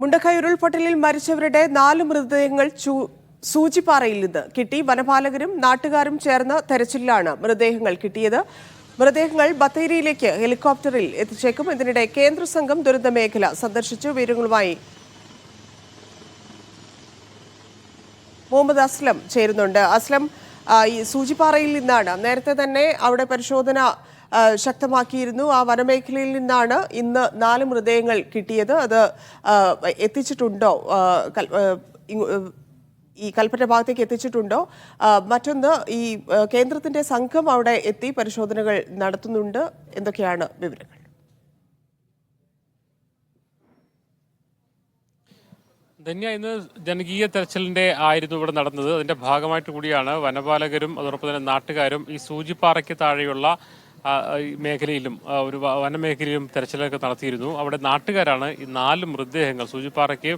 മുണ്ടക്കൈ ഉരുൾപൊട്ടലിൽ മരിച്ചവരുടെ 4 മൃതദേഹങ്ങൾ സൂചിപ്പാറയിൽ നിന്ന് കിട്ടി. വനപാലകരും നാട്ടുകാരും ചേർന്ന് തെരച്ചിലാണ് മൃതദേഹങ്ങൾ കിട്ടിയത്. മൃതദേഹങ്ങൾ ബത്തേരിയിലേക്ക് ഹെലികോപ്റ്ററിൽ എത്തിച്ചേക്കും. ഇതിനിടെ കേന്ദ്ര സംഘം ദുരന്ത മേഖല സന്ദർശിച്ചു. വിവരങ്ങളുമായി മുഹമ്മദ് അസ്ലം ചേരുന്നുണ്ട്. അസ്ലം, ഈ സൂചിപ്പാറയിൽ നിന്നാണ് നേരത്തെ തന്നെ അവിടെ പരിശോധന ശക്തമാക്കിയിരുന്നു. ആ വനമേഖലയിൽ നിന്നാണ് ഇന്ന് 4 മൃതദേഹങ്ങൾ കിട്ടിയത്. അത് എത്തിച്ചിട്ടുണ്ടോ, ഈ കൽപ്പറ്റ ഭാഗത്തേക്ക് എത്തിച്ചിട്ടുണ്ടോ? മറ്റൊന്ന്, ഈ കേന്ദ്രത്തിന്റെ സംഘം അവിടെ എത്തി പരിശോധനകൾ നടത്തുന്നുണ്ട്. എന്തൊക്കെയാണ് വിവരങ്ങൾ? ധന്യ, ഇന്ന് ജനകീയ തെരച്ചിലിന്റെ ആയിരുന്നു ഇവിടെ നടന്നത്. അതിന്റെ ഭാഗമായിട്ട് കൂടിയാണ് വനപാലകരും അതോടൊപ്പം തന്നെ നാട്ടുകാരും ഈ സൂചിപ്പാറയ്ക്ക് താഴെയുള്ള മേഖലയിലും ഒരു വനമേഖലയിലും തെരച്ചിലൊക്കെ നടത്തിയിരുന്നു. അവിടെ നാട്ടുകാരാണ് ഈ 4 മൃതദേഹങ്ങൾ സൂചിപ്പാറയ്ക്ക്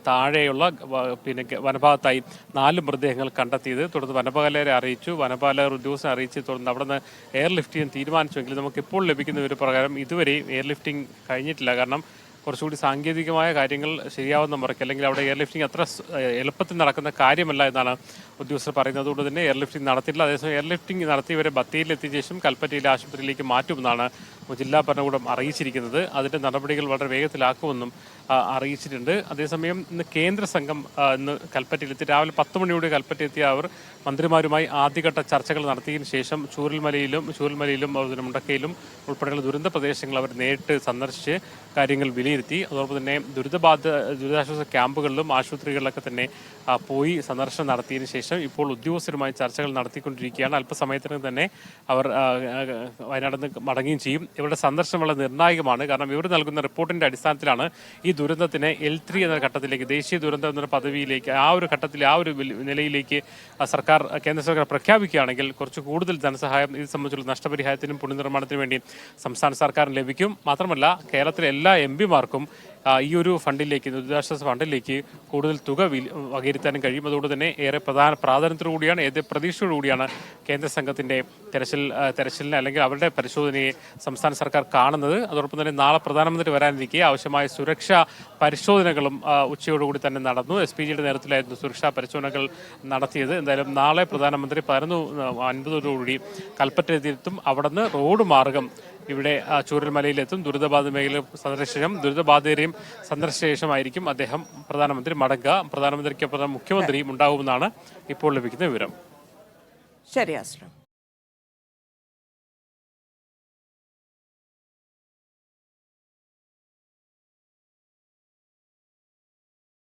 താഴെയുള്ള വനഭാഗത്തായി 4 മൃതദേഹങ്ങൾ കണ്ടെത്തിയത്. തുടർന്ന് വനപാലകരെ അറിയിച്ചു. വനപാലകർ ഉദ്യോഗസ്ഥരെ അറിയിച്ച് തുടർന്ന് അവിടെ നിന്ന് എയർലിഫ്റ്റ് ചെയ്യാൻ തീരുമാനിച്ചുവെങ്കിലും നമുക്ക് ഇപ്പോൾ ലഭിക്കുന്ന ഒരു പ്രകാരം ഇതുവരെയും എയർലിഫ്റ്റിംഗ് കഴിഞ്ഞിട്ടില്ല. കാരണം കുറച്ചുകൂടി സാങ്കേതികമായ കാര്യങ്ങൾ ശരിയാവുന്ന മുറയ്ക്ക്, അല്ലെങ്കിൽ അവിടെ എയർലിഫ്റ്റിംഗ് അത്ര എളുപ്പത്തിൽ നടക്കുന്ന കാര്യമല്ല എന്നാണ് ഉദ്യോഗസ്ഥർ പറയുന്നത്. അതുകൊണ്ട് തന്നെ എയർലിഫ്റ്റിംഗ് നടത്തിയില്ല. അതേസമയം എയർലിഫ്റ്റിംഗ് നടത്തിയവരെ ബത്തേരിയിലെത്തിയ ശേഷം കൽപ്പറ്റയിലെ ആശുപത്രിയിലേക്ക് മാറ്റുമെന്നാണ് ജില്ലാ ഭരണകൂടം അറിയിച്ചിരിക്കുന്നത്. അതിന്റെ നടപടികൾ വളരെ വേഗത്തിലാക്കുമെന്നും അറിയിച്ചിട്ടുണ്ട്. അതേസമയം ഇന്ന് കേന്ദ്ര സംഘം ഇന്ന് കൽപ്പറ്റയിലെത്തി. രാവിലെ 10 മണിയോടെ കൽപ്പറ്റയെത്തിയ അവർ മന്ത്രിമാരുമായി ആദ്യഘട്ട ചർച്ചകൾ നടത്തിയതിനു ശേഷം ചൂരൽമലയിലും മുണ്ടക്കയിലും ഉൾപ്പെടെയുള്ള ദുരന്ത പ്രദേശങ്ങൾ അവർ നേരിട്ട് സന്ദർശിച്ച് കാര്യങ്ങൾ വിലയിരുത്തി. അതോടൊപ്പം തന്നെ ദുരിതാശ്വാസ ക്യാമ്പുകളിലും ആശുപത്രികളിലൊക്കെ തന്നെ പോയി സന്ദർശനം നടത്തിയതിനു ശേഷം ഇപ്പോൾ ഉദ്യോഗസ്ഥരുമായി ചർച്ചകൾ നടത്തിക്കൊണ്ടിരിക്കുകയാണ്. അല്പസമയത്തിന് തന്നെ അവർ വയനാട്ടിൽ നിന്ന് മടങ്ങുകയും ചെയ്യും. ഇവരുടെ സന്ദർശനം വളരെ നിർണായകമാണ്. കാരണം ഇവർ നൽകുന്ന റിപ്പോർട്ടിന്റെ അടിസ്ഥാനത്തിലാണ് ഈ ദുരന്തത്തിനെ L3 എന്ന ഘട്ടത്തിലേക്ക്, ദേശീയ ദുരന്തം എന്ന പദവിയിലേക്ക്, ആ ഒരു ഘട്ടത്തിൽ ആ ഒരു നിലയിലേക്ക് കേന്ദ്ര സർക്കാർ പ്രഖ്യാപിക്കുകയാണെങ്കിൽ കുറച്ച് കൂടുതൽ ധനസഹായം ഇത് സംബന്ധിച്ചുള്ള നഷ്ടപരിഹാരത്തിനും പുനർനിർമ്മാണത്തിനും വേണ്ടി സംസ്ഥാന സർക്കാരിന് ലഭിക്കും. മാത്രമല്ല കേരളത്തിലെ എല്ലാ MP-മാർക്കും ഈ ഒരു ഫണ്ടിലേക്ക്, ദുരിതാശ്വാസ ഫണ്ടിലേക്ക് കൂടുതൽ തുക വകയിരുത്താനും കഴിയും. അതുകൊണ്ട് തന്നെ ഏറെ പ്രാധാന്യത്തോടുകൂടിയാണ്, ഏത് പ്രതീക്ഷയോടുകൂടിയാണ് കേന്ദ്ര സംഘത്തിന്റെ തെരച്ചിലിനെ അല്ലെങ്കിൽ അവരുടെ പരിശോധനയെ സംസ്ഥാന സർക്കാർ കാണുന്നത്. അതോടൊപ്പം തന്നെ നാളെ പ്രധാനമന്ത്രി വരാനിരിക്കെ ആവശ്യമായ സുരക്ഷാ പരിശോധനകളും ഉച്ചയോടുകൂടി തന്നെ നടന്നു. SPGയുടെ നേതൃത്വത്തിലായിരുന്നു സുരക്ഷാ പരിശോധനകൾ നടത്തിയത്. എന്തായാലും നാളെ പ്രധാനമന്ത്രി 11:50 കൽപ്പറ്റയെത്തും. അവിടെ നിന്ന് റോഡ് മാർഗം ഇവിടെ ചൂരൽമലയിലെത്തും. ദുരിതബാധിത മേഖല ദുരിതബാധിതരെയും സന്ദർശിച്ച ശേഷമായിരിക്കും പ്രധാനമന്ത്രി മടങ്ങുക. പ്രധാനമന്ത്രിക്കൊപ്പം മുഖ്യമന്ത്രിയും ഉണ്ടാകുമെന്നാണ് ഇപ്പോൾ ലഭിക്കുന്ന വിവരം. ശരി, അസ്ലം.